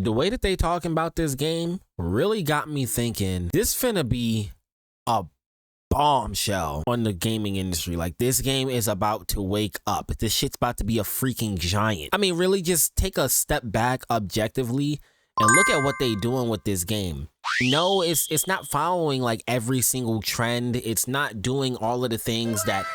the way that they talking about this game really got me thinking this finna be a bombshell on the gaming industry. Like, this game is about to wake up. This shit's about to be a freaking giant. I mean, really just take a step back objectively and look at what they doing with this game. No, it's not following like every single trend. It's not doing all of the things that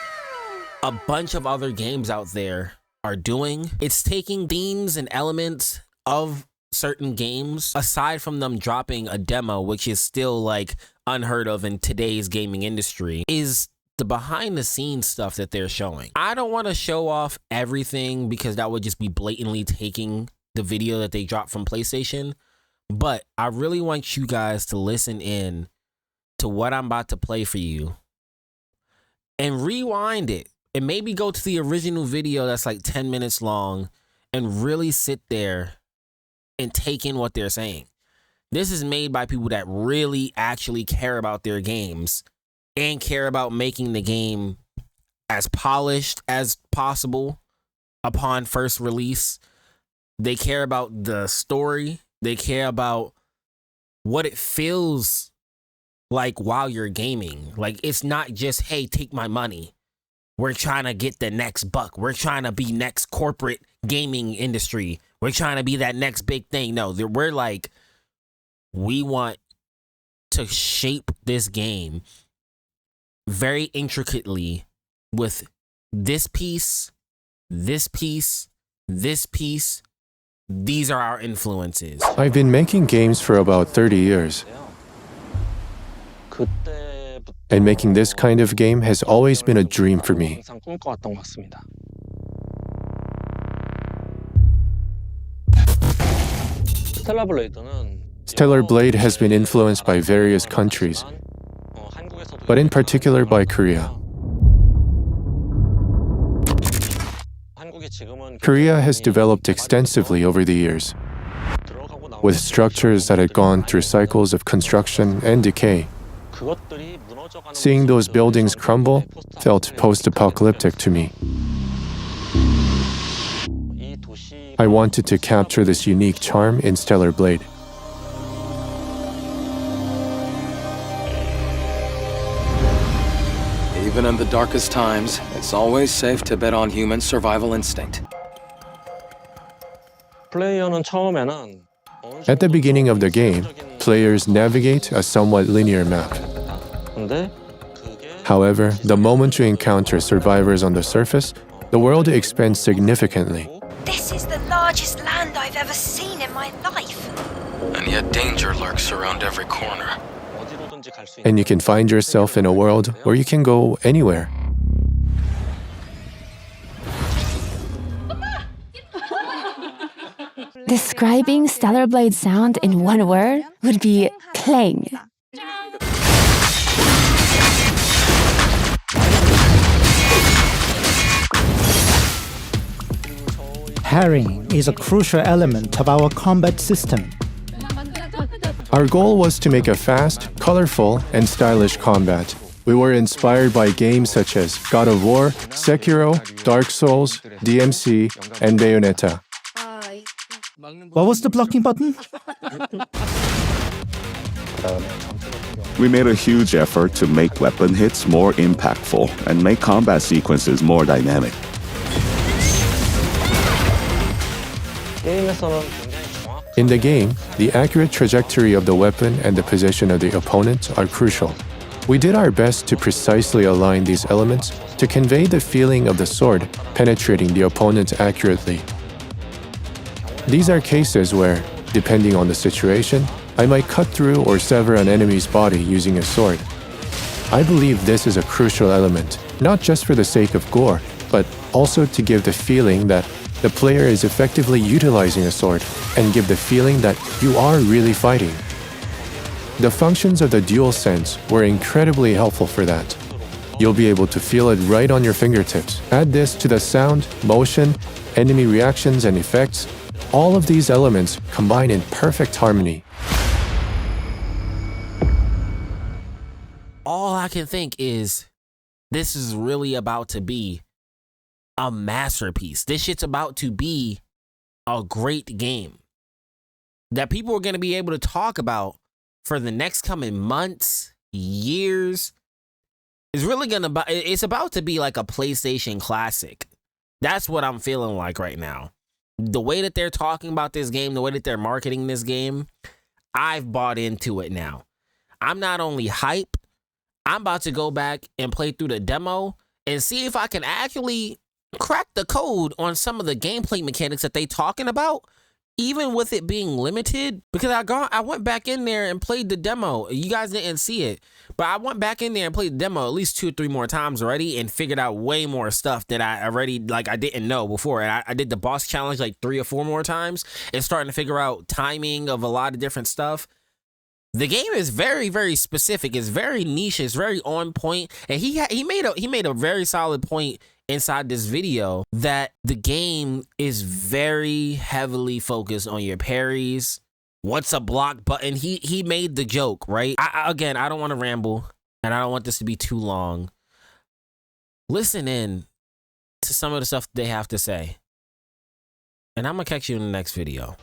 a bunch of other games out there are doing. It's taking themes and elements of certain games, aside from them dropping a demo, which is still like unheard of in today's gaming industry, is the behind the scenes stuff that they're showing. I don't want to show off everything because that would just be blatantly taking the video that they dropped from PlayStation, but I really want you guys to listen in to what I'm about to play for you and rewind it and maybe go to the original video that's like 10 minutes long and really sit there and take in what they're saying. This is made by people that really actually care about their games and care about making the game as polished as possible upon first release. They care about the story. They care about what it feels like while you're gaming. Like, it's not just, hey, take my money. We're trying to get the next buck. We're trying to be next corporate gaming industry. We're trying to be that next big thing. No, we're like, we want to shape this game very intricately with this piece, this piece, this piece. These are our influences. I've been making games for about 30 years. And making this kind of game has always been a dream for me. Stellar Blade has been influenced by various countries, but in particular by Korea. Korea has developed extensively over the years, with structures that had gone through cycles of construction and decay. Seeing those buildings crumble felt post-apocalyptic to me. I wanted to capture this unique charm in Stellar Blade. Even in the darkest times, it's always safe to bet on human survival instinct. At the beginning of the game, players navigate a somewhat linear map. However, the moment you encounter survivors on the surface, the world expands significantly. This is the largest land I've ever seen in my life. And yet danger lurks around every corner. And you can find yourself in a world where you can go anywhere. Describing Stellar Blade's sound in one word would be clang. Parrying is a crucial element of our combat system. Our goal was to make a fast, colorful, and stylish combat. We were inspired by games such as God of War, Sekiro, Dark Souls, DMC, and Bayonetta. What was the blocking button? We made a huge effort to make weapon hits more impactful and make combat sequences more dynamic. In the game, the accurate trajectory of the weapon and the position of the opponent are crucial. We did our best to precisely align these elements to convey the feeling of the sword penetrating the opponent accurately. These are cases where, depending on the situation, I might cut through or sever an enemy's body using a sword. I believe this is a crucial element, not just for the sake of gore, but also to give the feeling that the player is effectively utilizing a sword and give the feeling that you are really fighting. The functions of the DualSense were incredibly helpful for that. You'll be able to feel it right on your fingertips. Add this to the sound, motion, enemy reactions, and effects. All of these elements combine in perfect harmony. All I can think is, this is really about to be a masterpiece. This shit's about to be a great game. that people are going to be able to talk about for the next coming months, years. It's really it's about to be like a PlayStation classic. That's what I'm feeling like right now. The way that they're talking about this game, the way that they're marketing this game, I've bought into it now. I'm not only hype, I'm about to go back and play through the demo and see if I can actually crack the code on some of the gameplay mechanics that they talking about, even with it being limited. Because I went back in there and played the demo. You guys didn't see it, but I went back in there and played the demo at least 2 or 3 more times already and figured out way more stuff that I already, like, I didn't know before. And I did the boss challenge like 3 or 4 more times and starting to figure out timing of a lot of different stuff. The game is very, very specific. It's very niche. It's very on point. And he made a very solid point inside this video that the game is very heavily focused on your parries. What's a block button? He made the joke, right? Again, I don't want to ramble and I don't want this to be too long. Listen in to some of the stuff they have to say. And I'm going to catch you in the next video.